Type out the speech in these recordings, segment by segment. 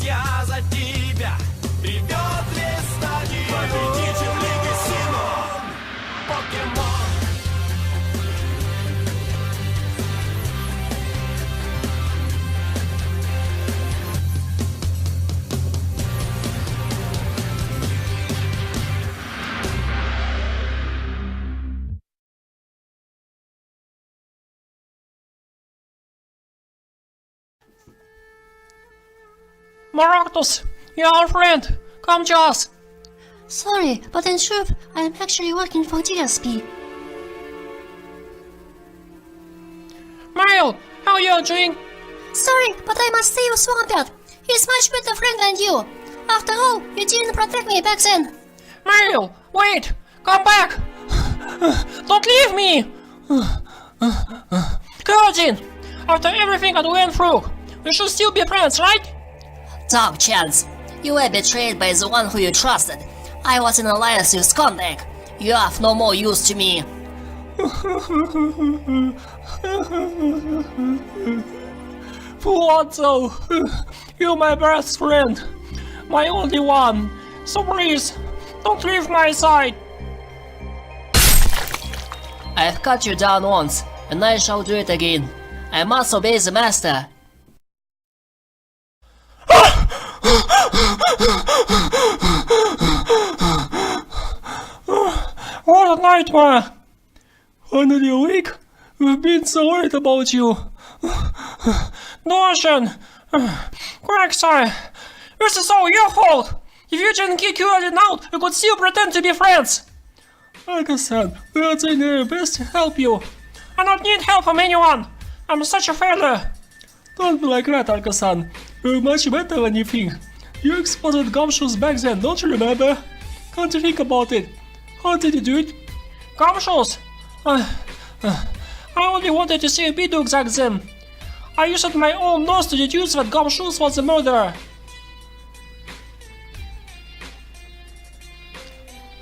я за тебя. Ревет весь стадион. Победитель Лиги Симон. Покемон. Maractus, you're our friend. Come to us. Sorry, but in truth, I am actually working for DSP. Mario, how you doing? Sorry, but I must save Swampert. He's much better friend than you. After all, you didn't protect me back then. Mario, wait! Come back! Don't leave me! Cousin, after everything that we went through, we should still be friends, right? Dumb chance. You were betrayed by the one who you trusted. I was in alliance with Skondak. You have no more use to me. Flotso, you're my best friend. My only one. So please, don't leave my side. I have cut you down once, and I shall do it again. I must obey the master. What a nightmare! Finally awake? We've been so worried about you. Notion! Quagsire! This is all your fault! If you didn't kick you out, we could still pretend to be friends! Like I said, we are doing our best to help you. I don't need help from anyone! I'm such a failure! Don't be like that, Alka-san. You're much better than you think. You exploded gumshoes back then, don't you remember? Can't you think about it? How did you do it? Gumshoes? I only wanted to see a Bidoof back then. I used my own nose to deduce that Gumshoes was the murderer.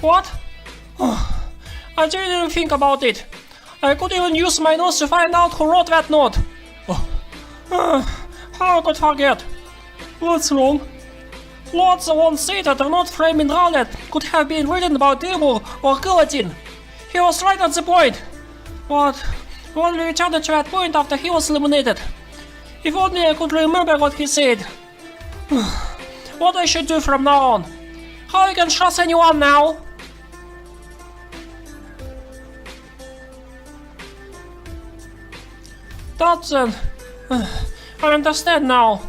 What? I didn't even think about it. I could even use my nose to find out who wrote that note. How could I forget? What's wrong? Lots once said that the note framed in Roulette could have been written about Timur or Guillotine. He was right at the point. But we only returned to that point after he was eliminated. If only I could remember what he said. What I should do from now on? How I can trust anyone now? That's then. I understand now.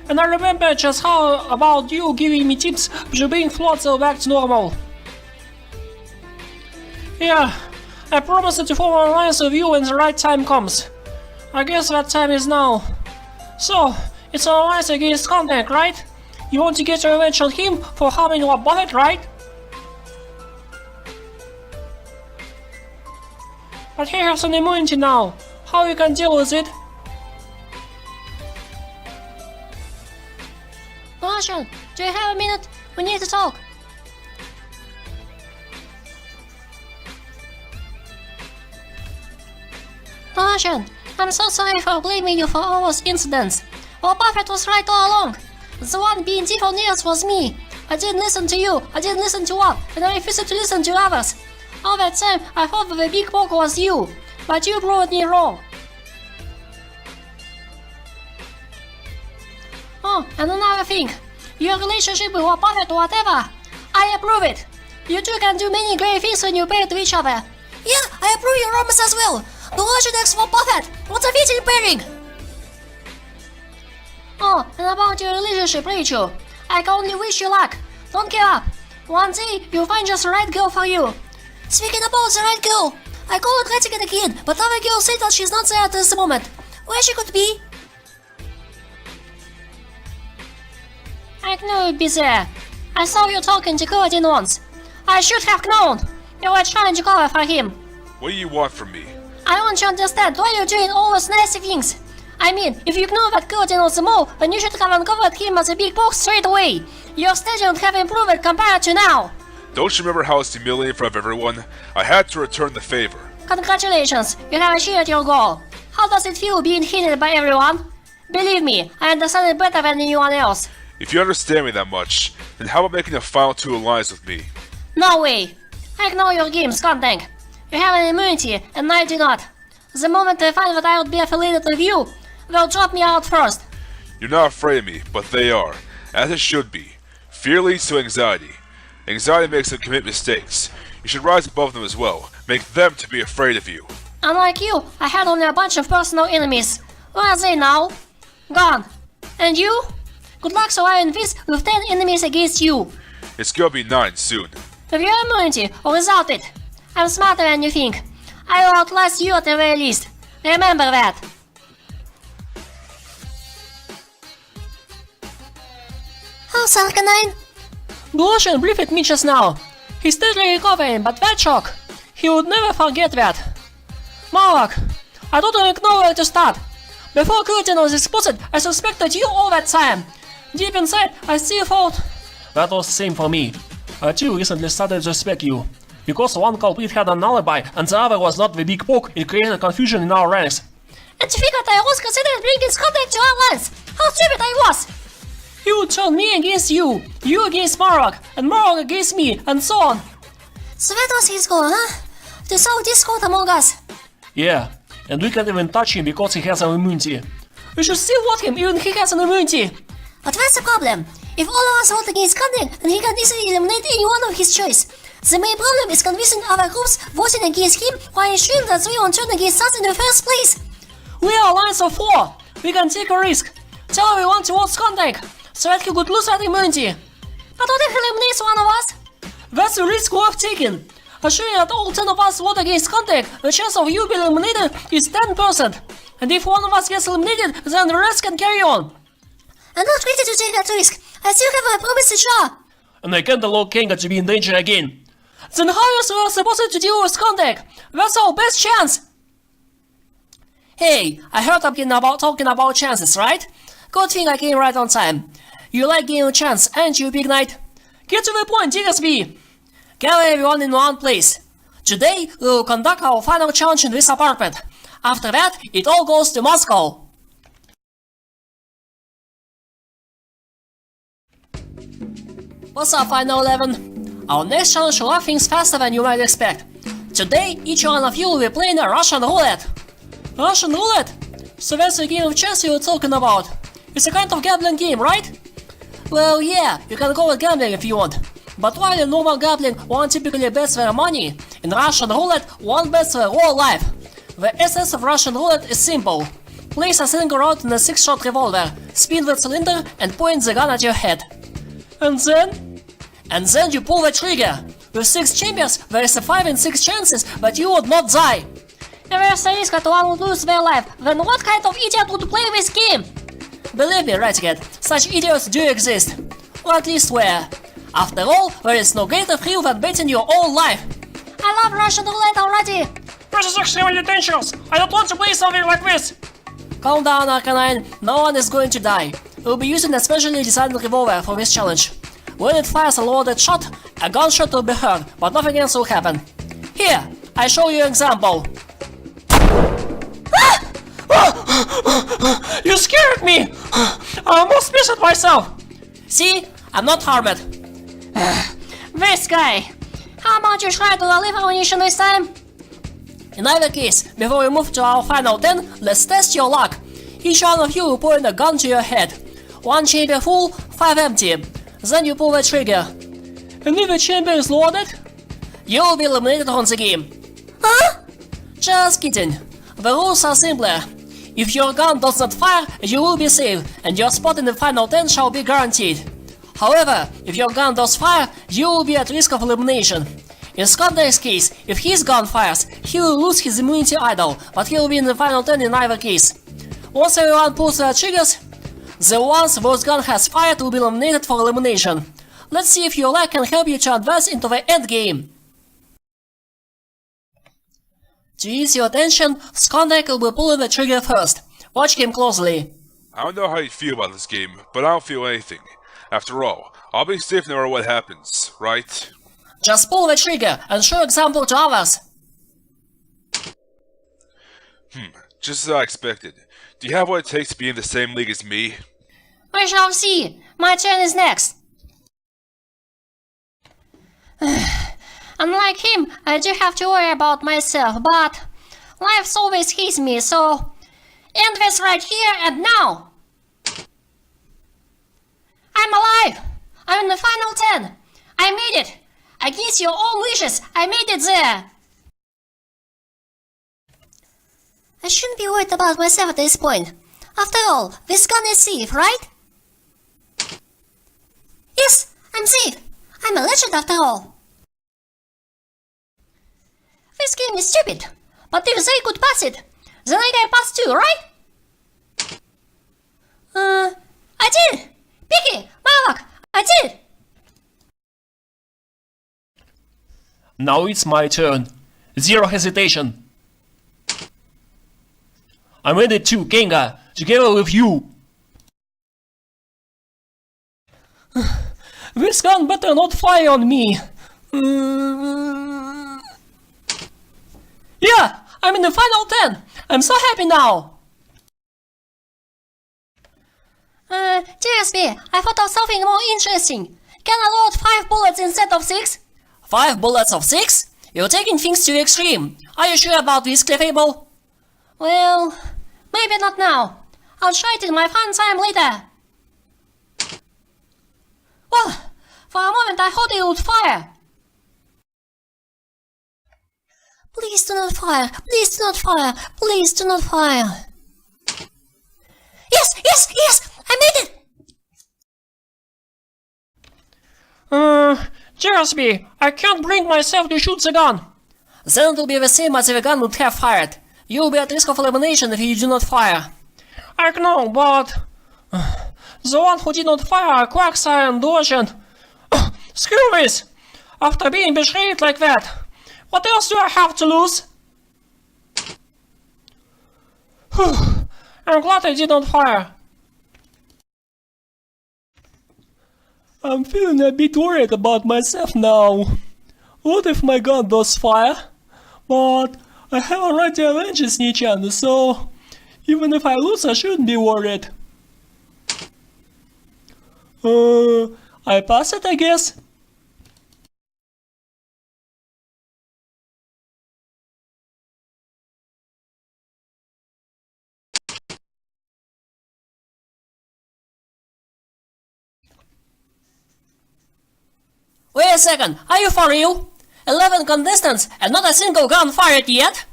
And I remember just how about you giving me tips to bring Floatzel back to normal. Yeah, I promised to form an alliance with you when the right time comes. I guess that time is now. So, it's an alliance against Contact, right? You want to get revenge on him for harming your bucket, right? But he has an immunity now. How you can deal with it? Russian, do you have a minute? We need to talk. Russian, I'm so sorry for blaming you for all those incidents. Well, Buffett was right all along. The one being default nearest was me. I didn't listen to you, I didn't listen to Wap, and I refused to listen to others. All that time, I thought that the big poker was you, but you proved me wrong. Oh, and another thing. Your relationship with Buffett or whatever, I approve it. You two can do many great things when you pair to each other. Yeah, I approve your romance as well. The Russian X for Buffett, what a fitting pairing! Oh, and about your relationship, Rachel, I can only wish you luck. Don't give up. One day, you'll find just the right girl for you. Speaking about the right girl, I called Ratigan again, but other girl said that she's not there at this moment. Where she could be? I knew you'd be there. I saw you talking to Gordon once. I should have known. You were trying to cover for him. What do you want from me? I want to understand why you're doing all those nasty things. I mean, if you know that Gordon was the mole, then you should have uncovered him as a big boss straight away. Your station have improved compared to now. Don't you remember how I was humiliated in front of everyone? I had to return the favor. Congratulations, you have achieved your goal. How does it feel being hated by everyone? Believe me, I understand it better than anyone else. If you understand me that much, then how about making a final 2 alliance with me? No way! I know your game, Skuntank. You have an immunity, and I do not. The moment they find that I would be affiliated with you, they'll drop me out first. You're not afraid of me, but they are, as it should be. Fear leads to anxiety. Anxiety makes them commit mistakes. You should rise above them as well. Make them to be afraid of you. Unlike you, I had only a bunch of personal enemies. Where are they now? Gone. And you? Good luck surviving this with 10 enemies against you. It's gonna be 9 soon. With your immunity or without it, I'm smarter than you think. I will outlast you at the very least. Remember that. Oh, Sarkanine. The Russian briefed me just now. He's steadily recovering, but that shock, he would never forget that. Mark, I don't even know where to start. Before Curtin was exposed, I suspected you all that time. Deep inside, I still thought... That was the same for me. I too recently started to suspect you. Because one culprit had an alibi and the other was not the big poke, it created confusion in our ranks. And you figured I was considered bringing contact to our lands. How stupid I was! He would turn me against you against Marok, and Marok against me, and so on. So that was his goal, huh? To sow discord among us. Yeah, and we can't even touch him because he has an immunity. We should still vote him even if he has an immunity. But that's the problem. If all of us vote against contact, then he can easily eliminate anyone of his choice. The main problem is convincing other groups voting against him while ensuring that they won't turn against us in the first place. We are a alliance of 4. We can take a risk. Tell everyone to vote contact, so that he could lose that immunity. But what if he eliminates one of us? That's the risk worth taking. Assuming that all 10 of us vote against contact, the chance of you being eliminated is 10%. And if one of us gets eliminated, then the rest can carry on. I'm not ready to take that risk. I still have my promise to Shaw. And I can't allow Kenga to be in danger again. Then how else are we supposed to deal with contact? That's our best chance. Hey, I heard talking about chances, right? Good thing I came right on time. You like giving a chance, ain't you, Big Knight? Get to the point, Diggersby! Gather everyone in one place. Today, we will conduct our final challenge in this apartment. After that, it all goes to Moscow. What's up, Final 11? Our next challenge will have things faster than you might expect. Today, each one of you will be playing a Russian Roulette. Russian Roulette? So that's the game of chess you were talking about. It's a kind of gambling game, right? Well, yeah, you can call it gambling if you want. But while in normal gambling one typically bets their money, in Russian Roulette one bets their whole life. The essence of Russian Roulette is simple. Place a single round in a 6-shot revolver, spin the cylinder and point the gun at your head. And then? And then you pull the trigger. With 6 chambers, there is a 5 in 6 chances that you would not die. If there's a risk that one would lose their life, then what kind of idiot would play this game? Believe me, Ratchet, such idiots do exist. Or at least were. After all, there is no greater thrill than betting your own life. I love Russian Roulette already. This is extremely dangerous. I don't want to play something like this. Calm down, Arcanine. No one is going to die. We'll be using a specially designed revolver for this challenge. When it fires a loaded shot, a gunshot will be heard, but nothing else will happen. Here, I show you an example. You scared me! I almost missed it myself! See? I'm not harmed. This guy! How about you try to relieve ammunition this time? In either case, before we move to our final 10, let's test your luck. Each one of you will point a gun to your head. 1 chamber full, 5 empty. Then you pull the trigger. And if the chamber is loaded, you will be eliminated from the game. Huh? Just kidding. The rules are simpler. If your gun does not fire, you will be safe, and your spot in the final 10 shall be guaranteed. However, if your gun does fire, you will be at risk of elimination. In Skuntank's case, if his gun fires, he will lose his immunity idol, but he will be in the final 10 in either case. Once everyone pulls their triggers, the ones whose gun has fired will be eliminated for elimination. Let's see if your luck can help you to advance into the endgame. To ease your attention, Skuntank will be pulling the trigger first. Watch him closely. I don't know how you feel about this game, but I don't feel anything. After all, I'll be safe no matter what happens, right? Just pull the trigger and show example to others. Just as I expected. Do you have what it takes to be in the same league as me? We shall see. My turn is next. Unlike him, I do have to worry about myself, but life always hits me, so end this right here and now. I'm alive! I'm in the final 10! I made it! Against your own wishes, I made it there! I shouldn't be worried about myself at this point. After all, this gun is safe, right? Yes, I'm safe! I'm a legend after all! This game is stupid, but if they could pass it, then I can pass too, right? I did! Picky! Malak! I did! Now it's my turn. Zero hesitation. I'm ready to, Genga, together with you. This gun better not fire on me. Yeah, I'm in the final 10. I'm so happy now. TSB, I thought of something more interesting. Can I load 5 bullets instead of 6? 5 bullets of 6? You're taking things to the extreme. Are you sure about this, Clefable? Well, maybe not now. I'll try it in my fun time later. Well, for a moment I thought it would fire. Please do not fire. Please do not fire. Please do not fire. Yes, yes, yes! I made it! TSB, I can't bring myself to shoot the gun. Then it will be the same as if the gun would have fired. You will be at risk of elimination if you do not fire. I know, but the one who did not fire, Quacksire and Dodgent. Screw this! After being betrayed like that, what else do I have to lose? I'm glad I did not fire. I'm feeling a bit worried about myself now. What if my gun does fire? But I have already avenged Snichan, so even if I lose I shouldn't be worried. I pass it, I guess. Wait a second, are you for real? 11 contestants and not a single gun fired yet?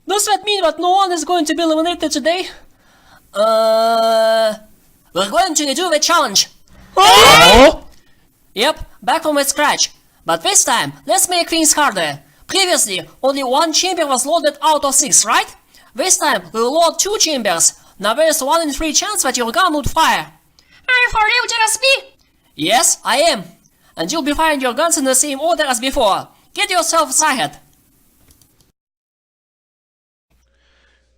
Does that mean that no one is going to be eliminated today? We're going to redo the challenge. Oh? Yep, back from scratch. But this time, let's make things harder. Previously, only 1 chamber was loaded out of 6, right? This time, we'll load 2 chambers. Now there is 1 in 3 chance that your gun would fire. Are you for real, TSB? Yes, I am. And you'll be firing your guns in the same order as before. Get yourself sighted.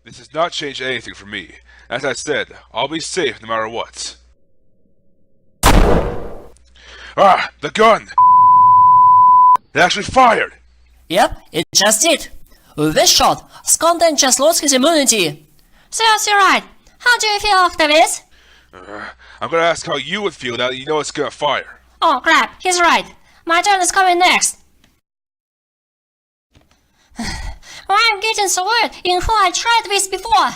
This does not change anything for me. As I said, I'll be safe no matter what. Ah, the gun! It actually fired! Yep, it just did. With this shot, Skonten just lost his immunity. Seriously right. How do you feel after this? I'm gonna ask how you would feel now that you know it's gonna fire. Oh crap, he's right. My turn is coming next. Why I'm getting so weird in who I tried this before?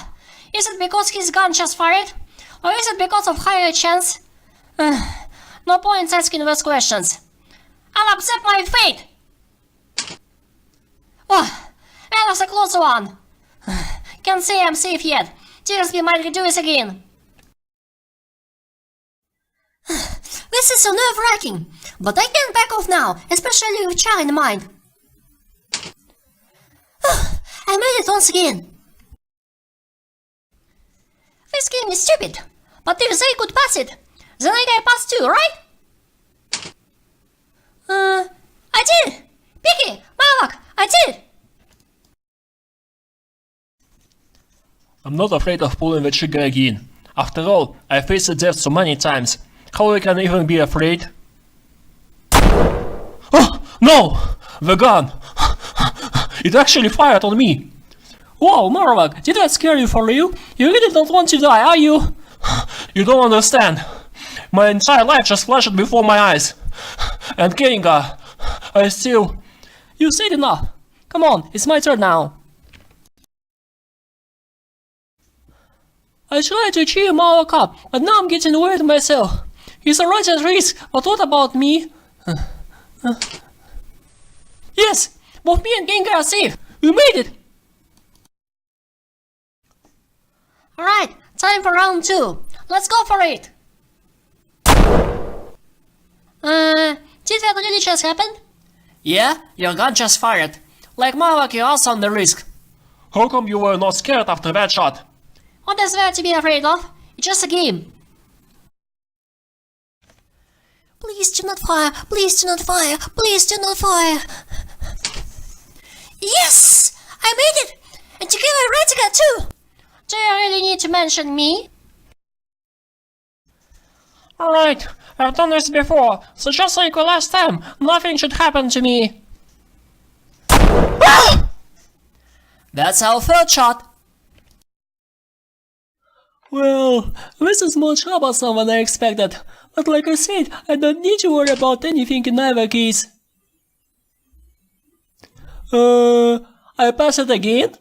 Is it because his gun just fired? Or is it because of higher chance? No point asking those questions. I'll accept my fate! Oh, that was a close one. Can't say I'm safe yet. TSB might redo this again. This is so nerve-wracking, but I can't back off now, especially with Char in mind. I made it once again. This game is stupid, but if they could pass it, then I can pass too, right? I did! Picky! Malak! I did! I'm not afraid of pulling the trigger again. After all, I faced death so many times. How I can even be afraid? Oh, no! The gun! It actually fired on me! Whoa, Marvak, did that scare you for real? You really don't want to die, are you? You don't understand. My entire life just flashed before my eyes. And Kenga, I still... You said enough. Come on, it's my turn now. I tried to cheer Marvak up, but now I'm getting worried myself. He's already at risk, but what about me? Yes! Both me and Kenga are safe! We made it! Alright, time for round 2. Let's go for it! Did that really just happen? Yeah, your gun just fired. Like Marvak, you're also on the risk. How come you were not scared after that shot? What is there to be afraid of? It's just a game. Please do not fire! Please do not fire! Please do not fire! Yes! I made it! And together Retica too! Do you really need to mention me? Alright, I've done this before, so just like the last time, nothing should happen to me. That's our third shot. Well, this is more troublesome than I expected, but like I said, I don't need to worry about anything in either case. I pass it again?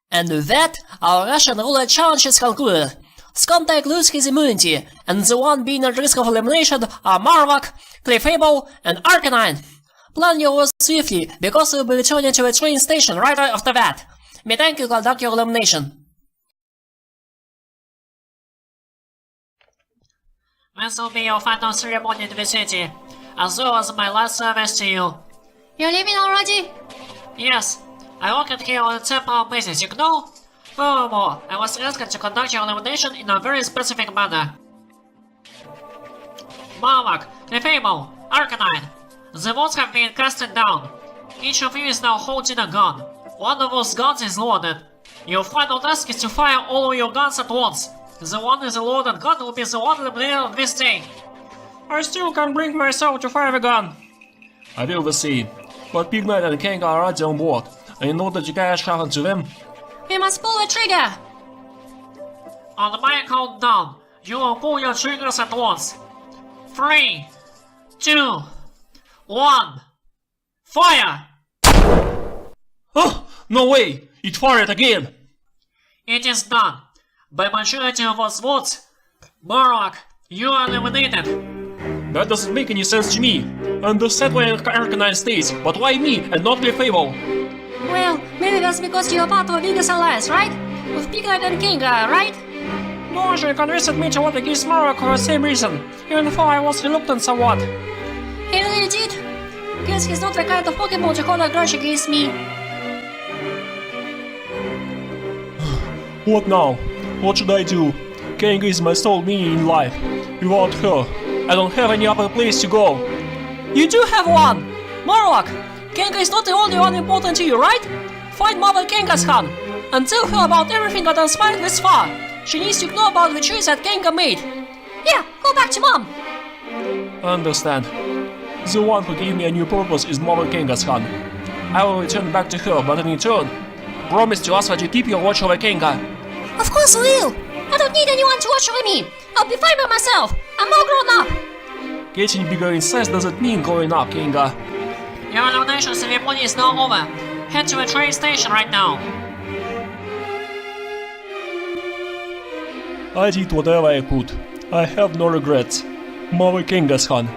And with that, our Russian Roulette challenge is concluded. Skuntak loses his immunity, and the one being at risk of elimination are Marvak, Clefable, and Arcanine. Plan your work swiftly, because we'll be returning to a train station right after that. May thank you conduct your elimination. This will be your final ceremony in the city, as well as my last service to you. You're leaving already? Yes. I worked here on a temporary basis, you know? Furthermore, I was asked to conduct your elimination in a very specific manner. Marvak, Clefable, Arcanine, the votes have been casted down. Each of you is now holding a gun. One of those guns is loaded. Your final task is to fire all of your guns at once. The one with the loaded gun will be the one eliminated on this day. I still can't bring myself to fire the gun. I will the same, but Big Knight and Kenga are already on board, and in order to catch happen to them, We must pull the trigger! On my countdown, you will pull your triggers at once. 3, 2, 1, fire! oh, no way! It fired again! It is done. By majority of us votes, Marvak, you are eliminated. That doesn't make any sense to me. I understand why Arcanine stays, but why me and not Clefable? Well, maybe that's because you are part of the biggest alliance, right? With Big Knight and Kenga, right? Doja convinced me to want to kiss Marvak for the same reason, even though I was reluctant somewhat. He really did. Guess he's not the kind of Pokemon to hold a grudge against me. What now? What should I do? Kenga is my sole meaning in life. Without her, I don't have any other place to go. You do have one! Marvak! Kenga is not the only one important to you, right? Find Mother Kenga's hand, and tell her about everything that transpired this far. She needs to know about the choice that Kenga made. Yeah, go back to Mom! I understand. The one who gave me a new purpose is Mother Kenga's hand. I will return back to her, but in return, promise to ask her to keep your watch over Kenga. Of course I will! I don't need anyone to watch over me! I'll be fine by myself! I'm all grown up! Getting bigger in size doesn't mean growing up, Kenga. Your elimination ceremony is now over. Head to a train station right now. I did whatever I could. I have no regrets. Mother Kenga's hand.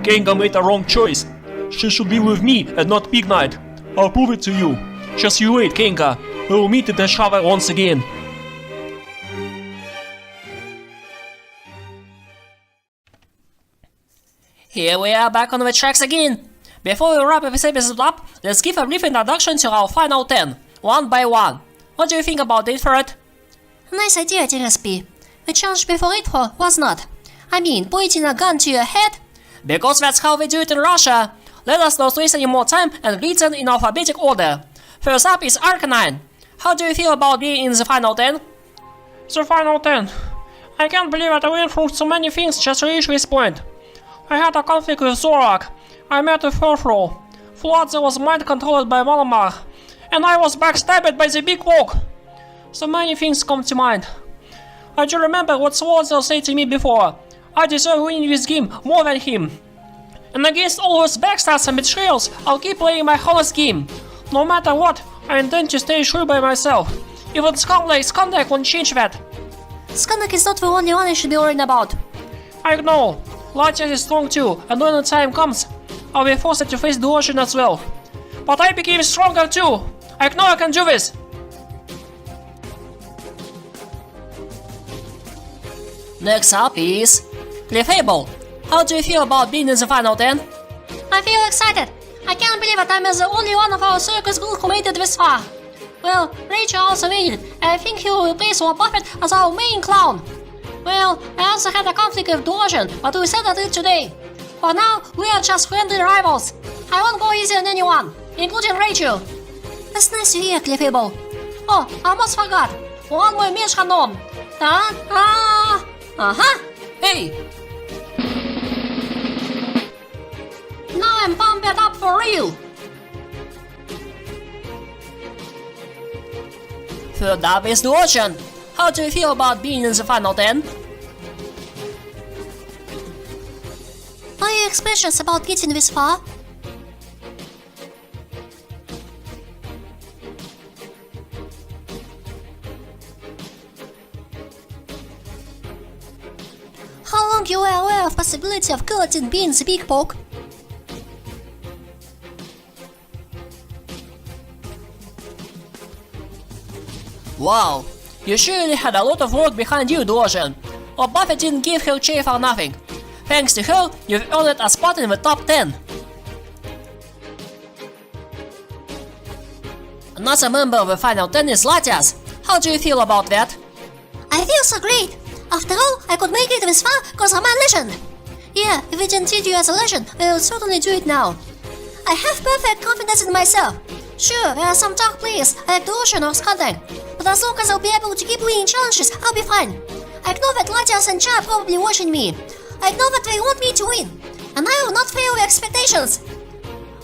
Kenga made a wrong choice. She should be with me and not Big Knight. I'll prove it to you. Just you wait, Kenga. We will meet at the shower once again. Here we are back on the tracks again. Before we wrap this episode up, let's give a brief introduction to our final 10, one by one. What do you think about it, Fred? Nice idea, DSP. The challenge before it was not. I mean, pointing a gun to your head? Because that's how we do it in Russia. Let us not waste any more time and read them in alphabetic order. First up is Arcanine. How do you feel about being in the final 10? The final 10. I can't believe that I went through so many things just to reach this point. I had a conflict with Zorak. I met with Furfro. Floodza was mind controlled by Malamar. And I was backstabbed by the Big Walk. So many things come to mind. I do remember what Floodza said to me before. I deserve winning this game more than him. And against all those backstabs and betrayals, I'll keep playing my honest game. No matter what, I intend to stay true by myself. Even Skandak won't change that. Skandak is not the only one you should be worried about. I know. Latias is strong too, and when the time comes, I'll be forced to face the ocean as well. But I became stronger too. I know I can do this. Next up is Clefable. How do you feel about being in the final 10? I feel excited. I can't believe that I'm the only one of our circus group who made it this far. Well, Rachel also made it, and I think he will replace War Buffett as our main clown. Well, I also had a conflict with Dorjan, but we settled it today. For now, we are just friendly rivals. I won't go easy on anyone, including Rachel. That's nice to hear, Clefable. Oh, I almost forgot. One more меч ханом. Hey! Now I'm pumped up for real. Third up is the ocean. How do you feel about being in the final 10? What are your expressions about getting this far? How long you were aware of possibility of Gelatin being the big poke? Wow, you surely had a lot of work behind you, Dorjan. Or Buffett didn't give her chair for nothing. Thanks to her, you've earned a spot in the top 10. Another member of the final 10 is Latias. How do you feel about that? I feel so great! After all, I could make it this far because I'm a legend! Yeah, if we didn't treat you as a legend, I will certainly do it now. I have perfect confidence in myself. Sure, there are some dark players like the Ocean or Skandak, but as long as I'll be able to keep winning challenges, I'll be fine. I know that Latias and Cha are probably watching me. I know that they want me to win, and I will not fail their expectations.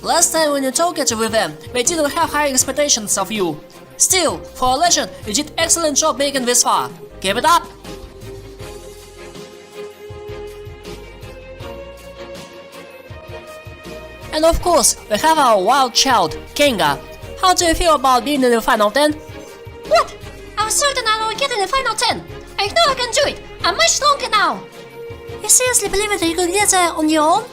Last time when you talked with them, they didn't have high expectations of you. Still, for a legend, you did excellent job making this far. Keep it up! And of course, we have our wild child, Kenga. How do you feel about being in the final 10? What? I'm certain I will get in the final 10. I know I can do it. I'm much stronger now. You seriously believe that you could get there on your own?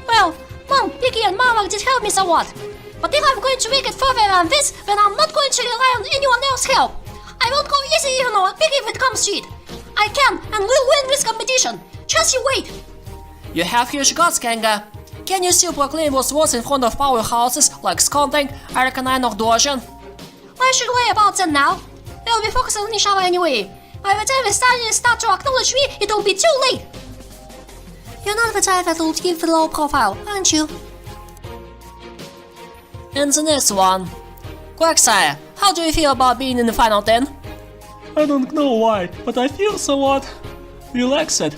Well, Mom, Piggy and Mama did help me somewhat. But if I'm going to make it further than this, then I'm not going to rely on anyone else's help. I won't go easy even on Piggy if it comes to it. I can and will win this competition. Just you wait. You have huge guts, Kenga. Can you still proclaim those words in front of powerhouses like Skandak, Arcanine or Dorjan? Why should worry about them now? They'll be focusing on each other anyway. By the time they start to acknowledge me, it will be too late. You're not the type that will keep the low profile, aren't you? And the next one. Quagsire, how do you feel about being in the final 10? I don't know why, but I feel somewhat relaxed.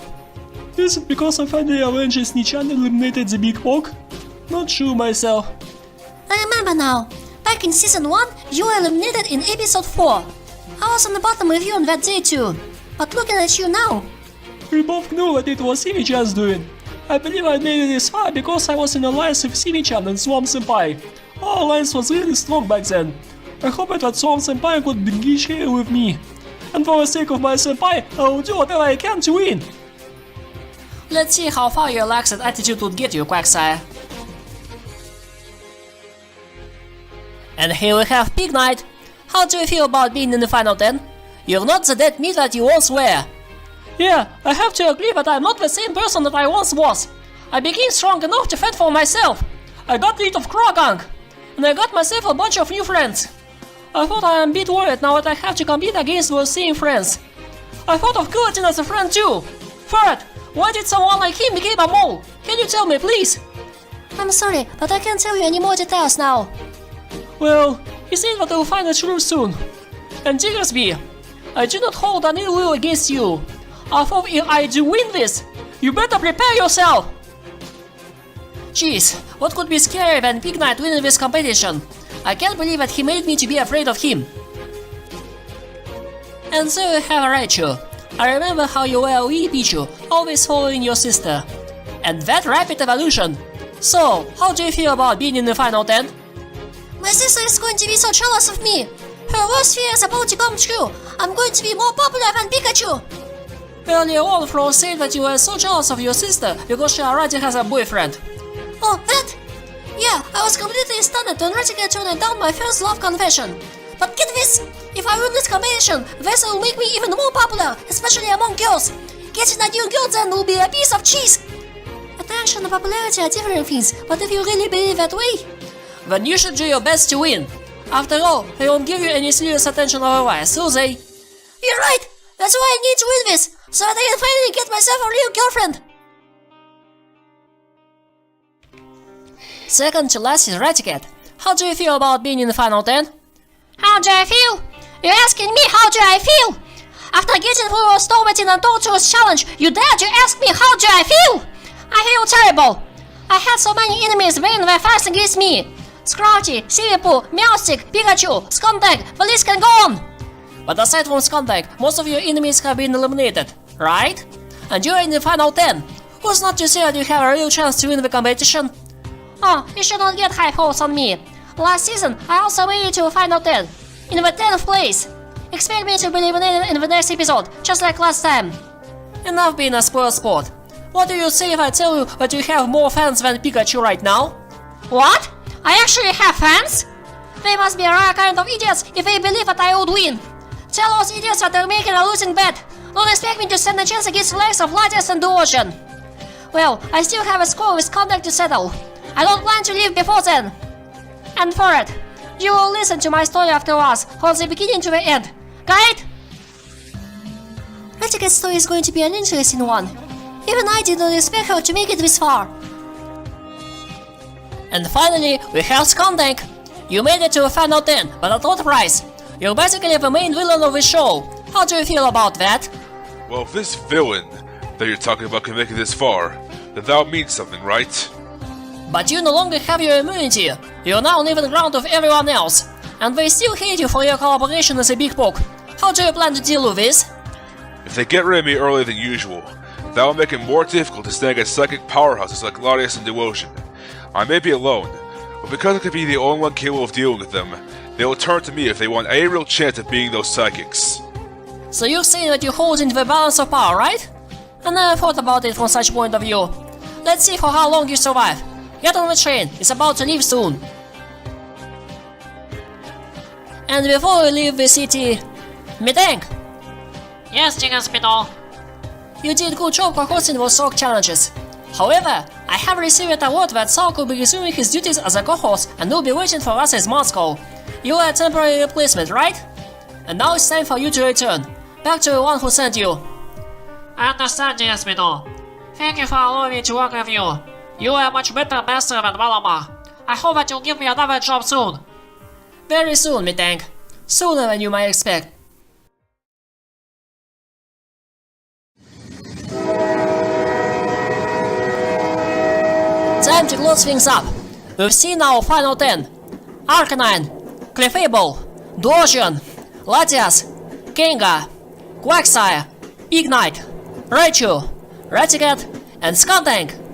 Is it because I finally avenged Snichan and eliminated the Big Hawk? Not sure myself. I remember now. Back in Season 1, you were eliminated in Episode 4. I was on the bottom with you on that day too. But looking at you now... We both knew that it was Simichan's doing. I believe I made it this far because I was in alliance with Simichan and Swamp Senpai. Our alliance was really strong back then. I hoped that Swamp Senpai could engage here with me. And for the sake of my senpai, I will do whatever I can to win. Let's see how far your relaxed attitude would get you, Quagsire. And here we have Pig Knight. How do you feel about being in the final 10? You're not the dead meat that you once were. Yeah, I have to agree that I'm not the same person that I once was. I became strong enough to fend for myself. I got rid of Krogang. And I got myself a bunch of new friends. I thought I am a bit worried now that I have to compete against those same friends. I thought of Gelatin as a friend too. Third, why did someone like him become a mole? Can you tell me, please? I'm sorry, but I can't tell you any more details now. Well, he said that we'll find the truth soon. And Diggersby, I do not hold any will against you. Although if I do win this, you better prepare yourself. Jeez, what could be scarier than Big Knight winning this competition? I can't believe that he made me to be afraid of him. And so you have Raichu. I remember how you were a wee Pichu, always following your sister. And that rapid evolution. So, how do you feel about being in the final 10? My sister is going to be so jealous of me. Her worst fear is about to come true. I'm going to be more popular than Pikachu. Earlier on, Flo said that you were so jealous of your sister because she already has a boyfriend. Oh, that? Yeah, I was completely stunned when Raticat turned down my first love confession. But get this! If I win this competition, this will make me even more popular, especially among girls. Getting a new girl then will be a piece of cheese. Attention and popularity are different things, but if you really believe that way, then you should do your best to win. After all, they won't give you any serious attention otherwise, will they? You're right! That's why I need to win this, so that I can finally get myself a real girlfriend! Second to last is Raticat. How do you feel about being in the final 10? How do I feel? You're asking me how do I feel? After getting through a Storming and Torturous challenge, you dare to ask me how do I feel? I feel terrible. I had so many enemies bringing their fights against me. Scrouty, Siripu, Meowstic, Pikachu, Skuntank, the list can go on. But aside from Skuntank, most of your enemies have been eliminated, right? And you're in the final 10. Who's not to say that you have a real chance to win the competition? Oh, you should not get high hopes on me. Last season, I also made it to a final 10. In the 10th place. Expect me to be eliminated in the next episode, just like last time. Enough being a spoiled sport. What do you say if I tell you that you have more fans than Pikachu right now? What? I actually have fans? They must be a rare kind of idiots if they believe that I would win. Tell those idiots that they're making a losing bet. Don't expect me to stand a chance against the likes of Latias and Duocean. Well, I still have a score with Contact to settle. I don't plan to leave before then. And for it, you will listen to my story afterwards, from the beginning to the end. Got it? Raticat's story is going to be an interesting one. Even I did not expect her to make it this far. And finally, we have Skuntank. You made it to a final 10, but at what price? You're basically the main villain of the show. How do you feel about that? Well, if this villain that you're talking about can make it this far, then that means something, right? But you no longer have your immunity. You're now on even ground with everyone else. And they still hate you for your collaboration as a big poke. How do you plan to deal with this? If they get rid of me earlier than usual, that will make it more difficult to stand against psychic powerhouses like Latias and Duocean. I may be alone, but because I could be the only one capable of dealing with them, they will turn to me if they want a real chance of beating those psychics. So you're saying that you hold into the balance of power, right? I never thought about it from such point of view. Let's see for how long you survive. Get on the train, it's about to leave soon. And before we leave the city, Metang! Yes, Chicken Spittle. You did good job for hosting those Sork challenges. However, I have received a word that Sork will be resuming his duties as a co-host and will be waiting for us in Moscow. You are a temporary replacement, right? And now it's time for you to return. Back to the one who sent you. I understand, Chicken Spittle. Thank you for allowing me to work with you. You are a much better master than Valama. I hope that you'll give me another job soon. Very soon, Metang. Sooner than you might expect. Time to close things up. We've seen our final 10. Arcanine, Clefable, Duocean, Latias, Gengar, Quagsire, Big Knight, Raichu, Raticat, and Skuntank.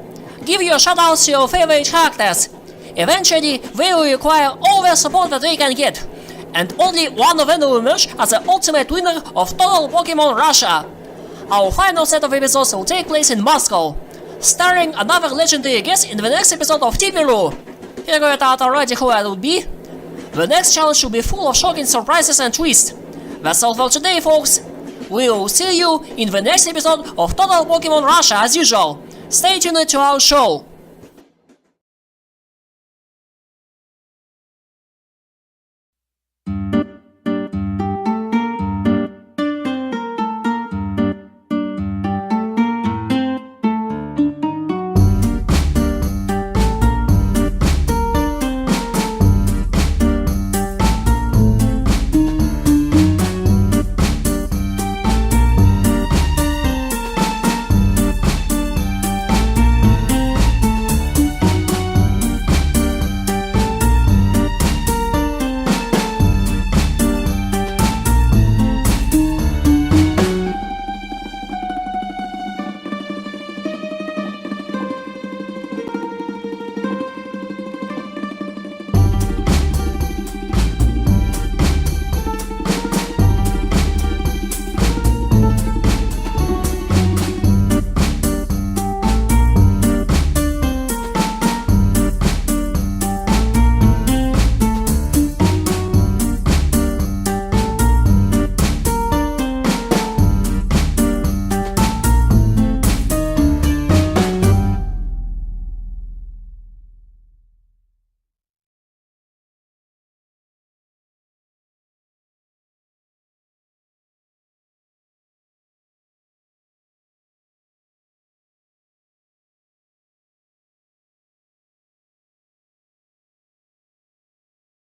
Give your shoutouts to your favorite characters. Eventually, they will require all the support that they can get, and only one of them will emerge as the ultimate winner of Total Pokemon Russia. Our final set of episodes will take place in Moscow, starring another legendary guest in the next episode of Tipiru. Figure it out already who it would be? The next challenge will be full of shocking surprises and twists. That's all for today, folks. We will see you in the next episode of Total Pokemon Russia as usual. Stay tuned to our show.